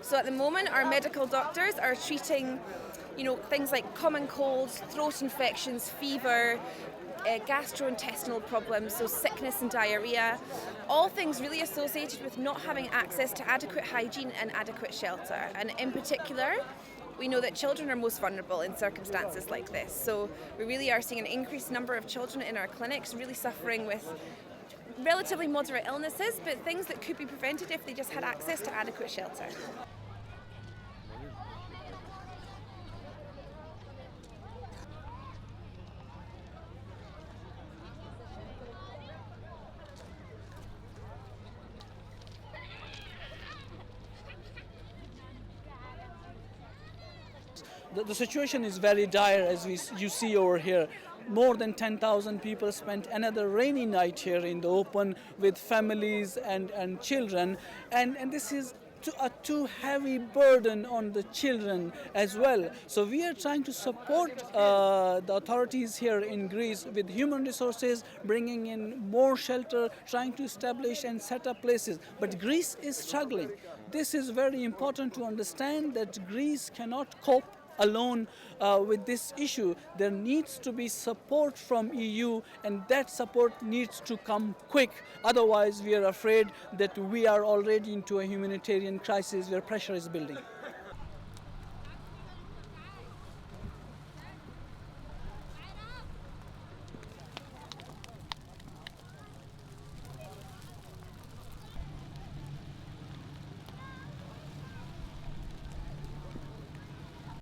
So at the moment, our medical doctors are treating, things like common colds, throat infections, fever, gastrointestinal problems, so sickness and diarrhea, all things really associated with not having access to adequate hygiene and adequate shelter. And in particular, we know that children are most vulnerable in circumstances like this. So we really are seeing an increased number of children in our clinics really suffering with relatively moderate illnesses, but things that could be prevented if they just had access to adequate shelter. The situation is very dire, as you see over here. More than 10,000 people spent another rainy night here in the open with families and children, and this is a too heavy burden on the children as well. So we are trying to support the authorities here in Greece with human resources, bringing in more shelter, trying to establish and set up places. But Greece is struggling. This is very important to understand, that Greece cannot cope alone with this issue. There needs to be support from EU, and that support needs to come quick. Otherwise, we are afraid that we are already into a humanitarian crisis where pressure is building.